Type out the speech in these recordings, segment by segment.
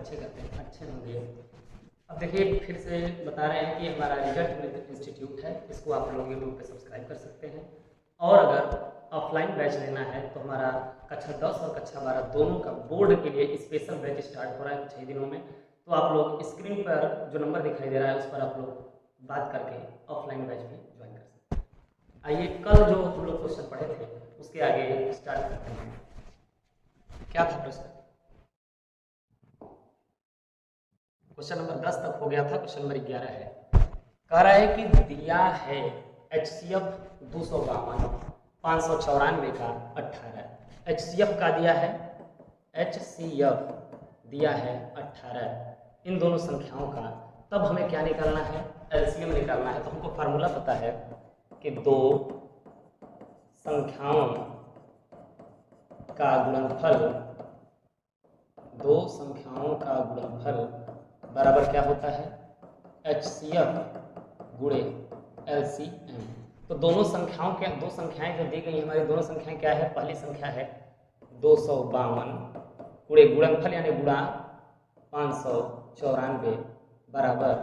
अच्छे करते हैं अच्छे होंगे। अब देखिए फिर से बता रहे हैं कि हमारा रिजल्ट इंस्टीट्यूट है, इसको आप लोग यूट्यूब पे सब्सक्राइब कर सकते हैं। और अगर ऑफलाइन बैच लेना है तो हमारा कक्षा 10 और कक्षा 12 दोनों का बोर्ड के लिए स्पेशल बैच स्टार्ट हो रहा है कुछ ही दिनों में। तो आप लोग स्क्रीन पर जो नंबर दिखाई दे रहा है उस पर आप लोग बात करके ऑफलाइन बैच भी ज्वाइन कर सकते हैं। आइए कल जो हम लोग क्वेश्चन पढ़े थे उसके आगे स्टार्ट करते हैं। क्या था प्रश्न? क्वेश्चन नंबर 10 तक हो गया था, क्वेश्चन नंबर 11 है। कह रहा है कि दिया है HCF 252 594 का 18। HCF का दिया है, HCF दिया है 18 इन दोनों संख्याओं का। तब हमें क्या निकालना है? LCM निकालना है। तो हमको फार्मूला पता है कि दो संख्याओं का गुणनफल बराबर क्या होता है? HCF गुणे LCM। तो दोनों संख्याओं के दो संख्याएं जो दी गई हमारी दोनों संख्याएं क्या है? पहली संख्या है 252 गुणे गुणनफल यानी गुणा 594 बराबर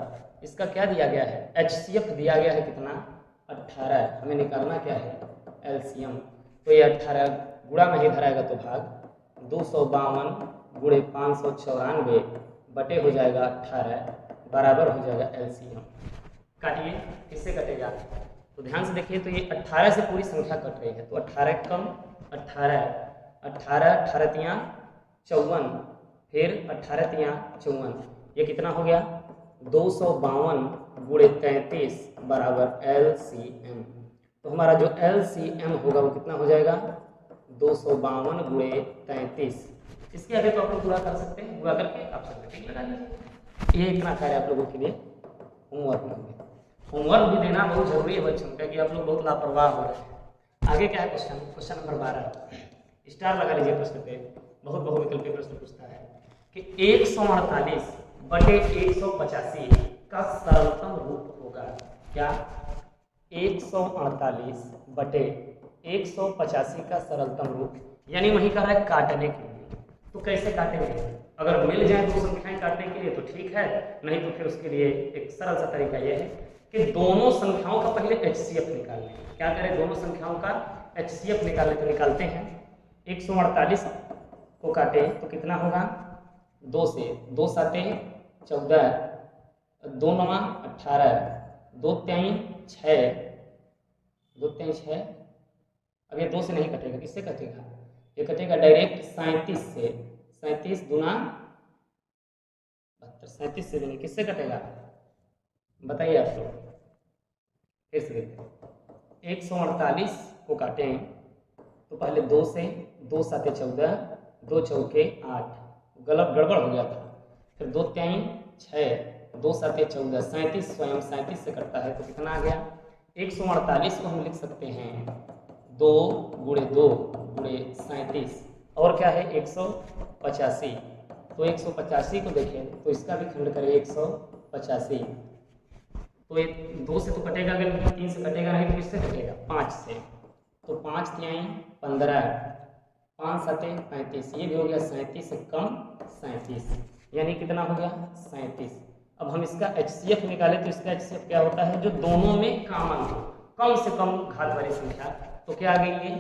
इसका क्या दिया गया है? HCF दिया गया है कितना? 18। हमें निकालना क्या है? LCM। तो ये 18 गुणा में ही धराएगा तो भाग 252 गुणे 594 बटे हो जाएगा 18 बराबर हो जाएगा LCM। काटिए, किससे कटेगा? तो ध्यान से देखिए, तो ये 18 से पूरी संख्या कट रही है। तो 18 कम 18 18 54 फिर 18 54 ये कितना हो गया? 252 गुणे 33 बराबर LCM। तो हमारा जो LCM होगा वो कितना हो जाएगा? 252 गुणे 33। इसके आगे तो आप लोग पूरा कर सकते हैं, पूरा करके आप सब टिक लगा लीजिए। ये इतना कार्य आप लोगों के लिए होमवर्क में। होमवर्क भी देना बहुत जरूरी है बच्चों का, कि आप लोग बहुत लापरवाह हो रहे हैं। आगे क्या है क्वेश्चन? क्वेश्चन नंबर 12 स्टार लगा लीजिए प्रश्न पे। बहुत बहुविकल्पी प्रश्न पूछता है कि 148 बटे 185 का सरलतम रूप होगा क्या? 148 बटे 185 का सरलतम रूप, यानी वही कह रहा है काटने के लिए। तो कैसे काटेंगे? अगर मिल जाए दो संख्याएं काटने के लिए तो ठीक है, नहीं तो फिर उसके लिए एक सरल सा तरीका यह है कि दोनों संख्याओं का पहले HCF निकाल लें। क्या करें? दोनों संख्याओं का HCF निकालने तो निकालते हैं। 148 को काटे तो कितना होगा? 2 से 2 साते 14 2 9 18 2 3 6 2 3 6। अब ये 2 से नहीं कटेगा, किससे कटेगा? ये कटेगा डायरेक्ट 37 से। 37 दूना 72, 37 से नहीं, किससे कटेगा बताइए आप लोग? फिर से देखते 148 को काटें तो पहले 2 से 2 साते 14 2 चौके 8 गड़बड़ हो गया था। फिर 2 3 6 2 साते 14 37 स्वयं 37 से कटता है तो कितना आ गया? 148 को हम लिख सकते हैं 2 गुणे 2 गुणे 37 और क्या है 185। तो 185 को देखें तो इसका भी खंड करें 185। तो ये 2 से तो कटेगा, अगर 3 से कटेगा नहीं तो किससे कटेगा? 5 से। तो 5 3 15 5 7 35 ये भी हो गया 37 से कम 37, यानी कितना हो गया? 37। अब हम इसका HCF निकालें तो इसका HCF क्या होता है? जो दोनों में कॉमन हो, कम से कम घात वाली संख्या। तो क्या आ गई ये?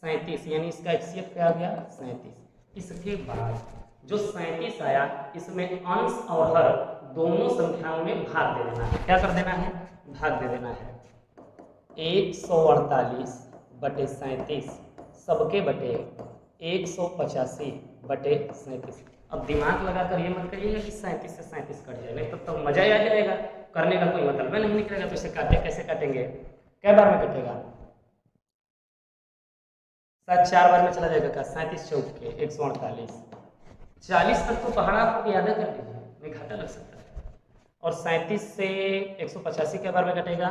37, यानी इसका HCF क्या आ गया? 37। इसके बाद जो 37 आया इसमें अंश और हर दोनों संख्याओं में भाग दे देना है। क्या कर देना है? भाग दे देना है। 148 बटे 37 सबके बटे 185 बटे 37। अब दिमाग लगाकर ये मत करिएगा कि 37 से 37 कट जाए, नहीं तो मजा ही आ जाएगा, करने का कोई मतलब नहीं निकलेगा। तो इसे काटे कैसे काटेंगे? कै बार में कटेगा? शायद 4 बार में चला जाएगा क्या? 37 चौक के 148 40 तक तो पहाड़ा आपको याद कर लीजिए, नहीं घाटा लग सकता है। और 37 से 185 के बार में कटेगा?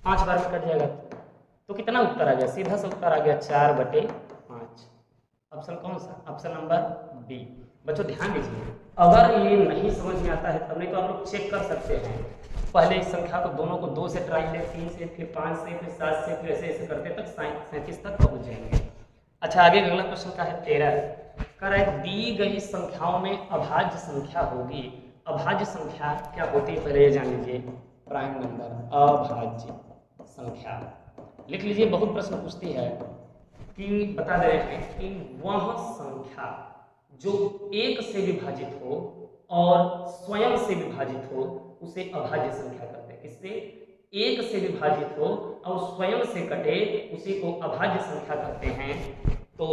5 बार में कट जाएगा। तो कितना उत्तर आ गया? सीधा सा उत्तर आ गया 4 बटे 5। ऑप्शन कौन सा? Option number B. बच्चों ध्यान दीजिए, अगर ये नहीं समझ में आता है तब नहीं तो आप लोग चेक कर सकते हैं। पहले इस संख्या को दोनों को 2 से ट्राई ले, 3 से, फिर 5 से, फिर 7 से, फिर ऐसे ऐसे करते तक 37 तक पहुंच जाएंगे। अच्छा आगे अगला क्वेश्चन का है 13। कह रहा है दी गई संख्याओं में अभाज्य संख्या होगी। अभाज्य संख्या क्या होती है पहले ये जान लीजिए। प्राइम नंबर अभाज्य संख्या लिख लीजिए। बहुत प्रश्न पूछती है कि बता दे रहे हैं कि वह संख्या जो एक से विभाजित हो और स्वयं से विभाजित हो उसे अभाज्य संख्या करते हैं। किससे? एक से विभाजित हो और स्वयं से कटे उसी को अभाज्य संख्या करते हैं। तो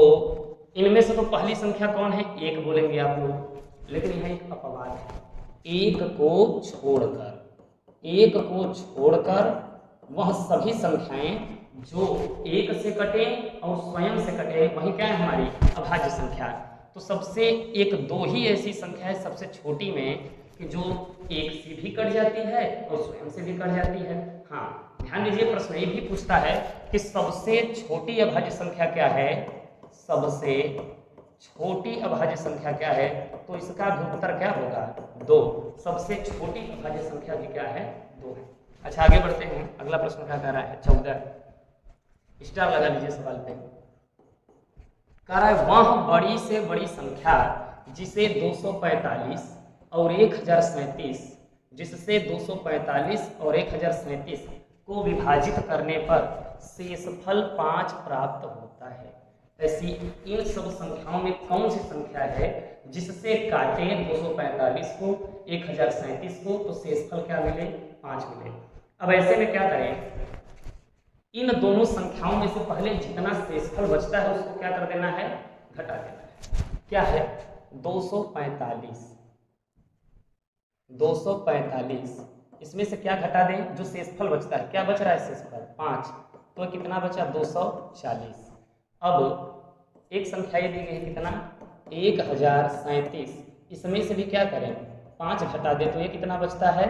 इनमें से तो पहली संख्या कौन है? एक बोलेंगे आप लोग, लेकिन यह एक अपवाद है। एक को छोड़कर वह सभी संख्याएं जो एक से कटे और स्वयं से कटे वही क्या है हमारी अभाज्य संख्या। तो सबसे एक दो ही ऐसी संख्या है सबसे छोटी में कि जो एक से भी कट जाती है और स्वयं से भी कट जाती है। हाँ ध्यान दीजिए, प्रश्न ये भी पूछता है कि सबसे छोटी अभाज्य संख्या क्या है? सबसे छोटी अभाज्य संख्या क्या है? तो इसका भी उत्तर क्या होगा? 2। सबसे छोटी अभाज्य संख्या भी क्या है? 2 है। अच्छा आगे बढ़ते हैं। अगला प्रश्न क्या कह रहा है? 14 स्टार लगा लीजिए सवाल पे। कह रहा है वह बड़ी से बड़ी संख्या जिसे 245 और 1037 जिससे 245 और 1037 को विभाजित करने पर शेषफल 5 प्राप्त होता है। ऐसी इन सब संख्याओं में कौन सी संख्या है जिससे काटे 245 को 1037 को तो शेषफल क्या मिले? 5 मिले। अब ऐसे में क्या करें? इन दोनों संख्याओं में से पहले जितना शेषफल बचता है उसको क्या कर देना है? घटा देना है। क्या है? 245 इसमें से क्या घटा दें? जो शेषफल बचता है, क्या बच रहा है शेषफल? 5। तो कितना बचा? 240। अब एक संख्या ये दी गई है कितना? 1037। इसमें से भी क्या करें? 5 घटा दे तो ये कितना बचता है?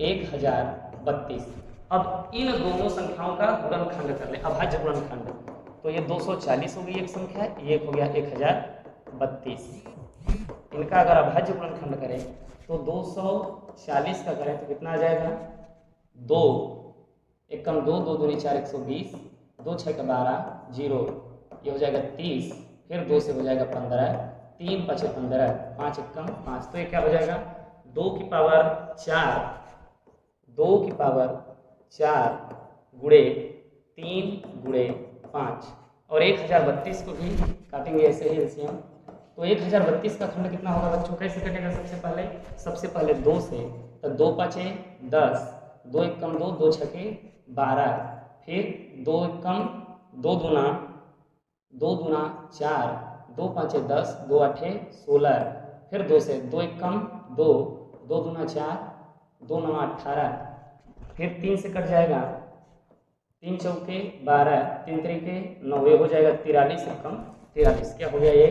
1032। अब इन दोनों संख्याओं का गुणनखंड कर ले, अभाज्य गुणनखंड। तो ये 240 हो गई एक संख्या, ये हो गया 1032। इनका अगर अभाज्य गुणनखंड करें तो 240 का करें तो कितना आ जाएगा? 2 एक कम 2, 2 दूनी 4, 120, 2 6 12, 0, ये हो जाएगा 30, फिर 2 से हो जाएगा 15, 3 5 15, 5 एक कम 5, तो ये क्या हो जाएगा? 2 की पावर 4 गुणे 3 गुणे 5 और 1032 को भी काटेंगे ऐसे ही एलसीएम। तो 1032 का खंड कितना होगा बच्चों? कैसे कटेगा? सबसे पहले 2 से, तो 2 5 10, 2 एक कम 2, 2 6 12, फिर 2 एक कम 2 दूना 4, 2 5 10, 2 8 16, फिर 2 से 2 एक कम 2, 2 दूना 4, 2 9 18, फिर 3 से कट जाएगा, 3 चौके 12, 3 त्रिके 9, ये हो जाएगा 43 से कम 43। क्या हो गया ये?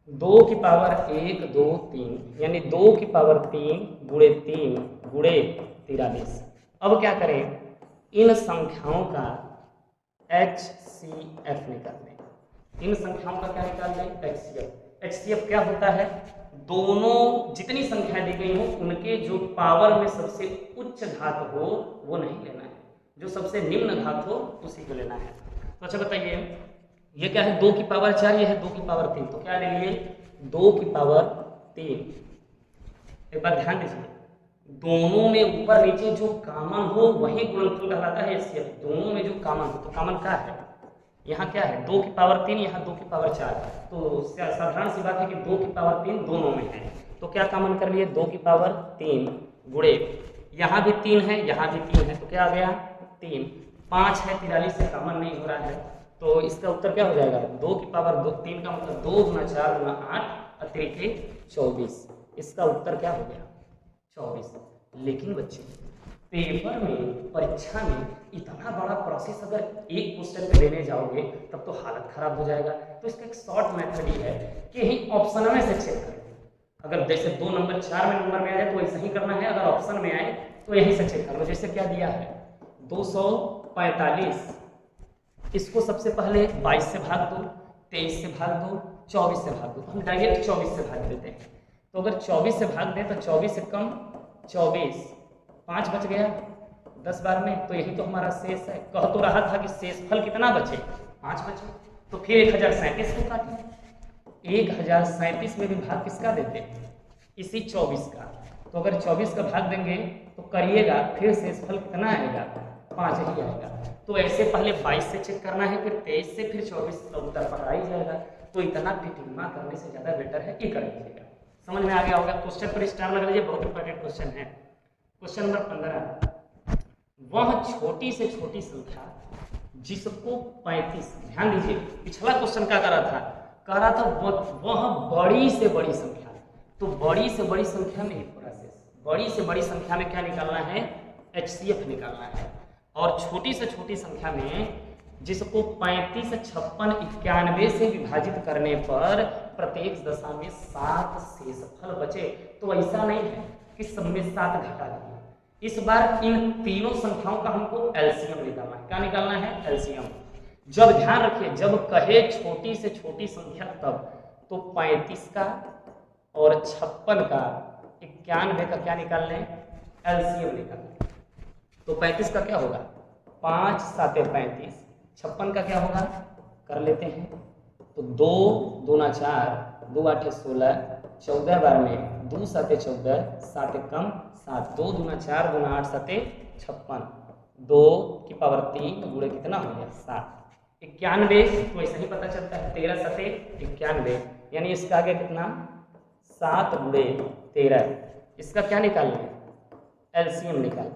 2 की पावर 1 2 3 यानी 2 की पावर 3 गुणे 3 गुणे 43। अब क्या करें? इन संख्याओं का HCF निकाल लें। इन संख्याओं का क्या निकाल लें? HCF। HCF क्या होता है? दोनों जितनी संख्याएं दी गई हो उनके जो पावर में सबसे उच्च घात हो वो नहीं लेना है, जो सबसे निम्न घात हो उसी को लेना है। तो अच्छा बताइए, ये क्या है? 2 की पावर 4, ये है 2 की पावर 3, तो क्या ले लिए? 2 की पावर 3। एक बात ध्यान दीजिए, दोनों में ऊपर नीचे जो कॉमन हो वही गुणनफल कहलाता है HCF। दोनों में जो कॉमन हो, तो कॉमन क्या है? यहाँ क्या है? 2 की पावर 3, यहाँ 2 की पावर 4। तो साधारण सी बात है कि 2 की पावर 3 दोनों में है, तो क्या कॉमन कर लिए? 2 की पावर 3 गुणे, यहाँ भी 3 है यहाँ भी 3 है, तो क्या आ गया? 3। 5 है 43 से कॉमन नहीं हो रहा है, तो इसका उत्तर क्या हो जाएगा? 2 की पावर 3 का मतलब 2 गुना 4 गुना 8 अतिरिक्त 24। इसका उत्तर क्या हो गया? 24। लेकिन बच्चे पेपर में, परीक्षा में इतना बड़ा प्रोसेस अगर एक क्वेश्चन पे लेने जाओगे तब तो हालत खराब हो जाएगा। तो इसका एक शॉर्ट मेथड ही है कि यही ऑप्शन में से चेक करें। अगर जैसे 2 नंबर 4 में नंबर में आ जाए तो ऐसा ही करना है, अगर ऑप्शन में आए तो यहीं से चेक कर लो। जैसे क्या दिया है? 245, इसको सबसे पहले 22 से भाग दो, 23 से भाग दो, 24 से भाग दो। हम डायरेक्ट 24 से भाग देते हैं। तो अगर 24 से भाग दें तो 24 से कम 24, 5 बच गया 10 बार में, तो यही तो हमारा शेष है। कह तो रहा था कि शेषफल कितना बचे? 5 बचे। तो फिर 1037 को काटें। 1037 में भी भाग किसका देते हैं? इसी 24 का। तो अगर 24 का भाग देंगे तो करिएगा, फिर शेषफल कितना आएगा? 5 ही आएगा। तो ऐसे पहले 22 से चेक करना है, फिर 23 से, फिर 24 का उत्तर पकड़ा ही जाएगा। तो इतना टिटिम्मा करने से ज्यादा बेटर है कि कर लीजिएगा। समझ में आ गया होगा। क्वेश्चन पर स्टार लगा लीजिए, बहुत इंपॉर्टेंट क्वेश्चन है। क्वेश्चन नंबर 15, वह छोटी से छोटी संख्या जिसको 35, ध्यान दीजिए पिछला क्वेश्चन क्या कह रहा था वह बड़ी से बड़ी संख्या। तो बड़ी से बड़ी संख्या में ही प्रोसेस, बड़ी से बड़ी संख्या में क्या निकालना है? HCF निकालना है। और छोटी से छोटी संख्या में जिसको 35, 56, 91 से विभाजित करने पर प्रत्येक दशा में 7 शेषफल बचे। तो ऐसा नहीं है कि सब में 7 घटा दिए। इस बार इन तीनों संख्याओं का हमको एलसीएम निकालना है। क्या निकालना है? एलसीएम। जब ध्यान रखिए, जब कहे छोटी से छोटी संख्या तब तो 35 का और 56 का, 91 का क्या निकाल लें? एलसीएम निकाल लें। तो 35 का क्या होगा? 5 7 35। 56 का क्या होगा? कर लेते हैं। तो 2 दूना 4, 2 8 16, 14 बार में 2 7 14, 7 कम 7, 2 दूना 4, दूना 8 7 56, 2 की पावर 3 गुणे कितना हो गया? 7। 91 तो ऐसा ही पता चलता है, 13 7 91, यानी इसका आगे कितना? 7 गुणे 13। इसका क्या निकालना है? एलसीएम निकालना है।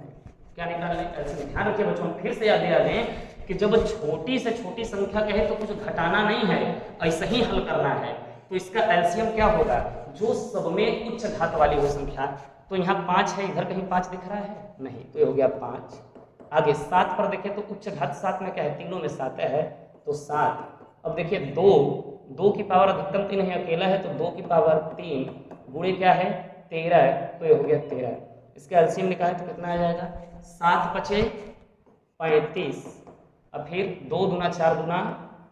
क्या निकालना है? एलसीएम। ध्यान रखिए बच्चों, फिर से याद दिला दें कि जब छोटी से छोटी संख्या कहे तो कुछ घटाना नहीं है, ऐसा ही हल करना है। तो इसका एलसीएम क्या होगा? जो सब में उच्च घात वाली हो संख्या। तो यहाँ 5 है, इधर कहीं 5 दिख रहा है? नहीं, तो ये हो गया 5। आगे 7 पर देखें तो उच्च घात 7 में क्या है? तीनों में 7 है, तो 7। अब देखिए 2 की पावर अधिकतम 3 है, अकेला है, तो 2 की पावर 3 गुणे क्या है? 13, तो ये हो गया 13। इसका एलसीएम निकालें तो कितना आ जाएगा? 7 5 35। अब फिर 2 दूना 4 दूना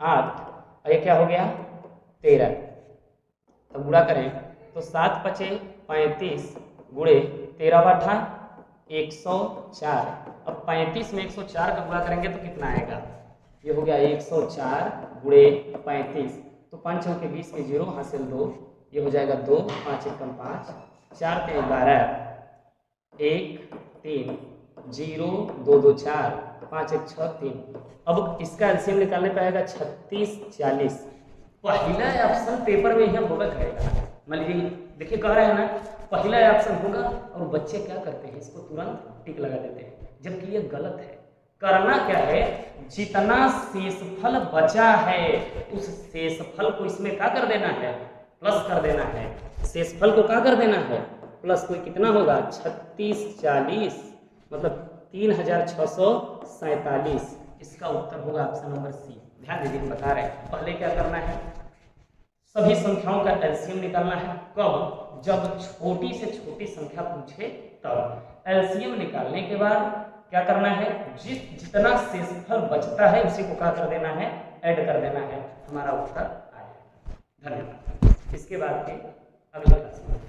8, और ये क्या हो गया? 13। अब गुणा करें तो 7 5 35 गुणे 13 बाठा 104। अब 35 में 104 का गुणा करेंगे तो कितना आएगा? ये हो गया 104 गुणे 35। तो 5 चौके के 20 के 0 हासिल 2, ये हो जाएगा 2, 5 1 5, 4 3 12, 1 3 0 2 2 4, 5 1 6 3। अब इसका एलसीएम निकालने पे आएगा 36 40। पहला ऑप्शन पेपर में यहाँ होगा करेगा। मान लीजिए देखिए कह रहे हैं ना, पहला ऑप्शन होगा और बच्चे क्या करते हैं? इसको तुरंत टिक लगा देते हैं, जबकि ये गलत है। करना क्या है? जितना शेषफल बचा है उस शेषफल को इसमें क्या कर देना है? प्लस कर देना है। शेषफल को क्या कर देना है? प्लस। कोई कितना होगा? 36 40, मतलब 3647। इसका उत्तर होगा ऑप्शन नंबर सी। ध्यान दीजिए, बता रहे हैं पहले क्या करना है? सभी संख्याओं का एलसीएम निकालना है। कब? जब छोटी से छोटी संख्या पूछे तब। एलसीएम निकालने के बाद क्या करना है? जितना शेषफल बचता है उसी को क्या कर देना है? ऐड कर देना है। हमारा उत्तर आएगा। धन्यवाद। इसके बाद के अगले क्लास में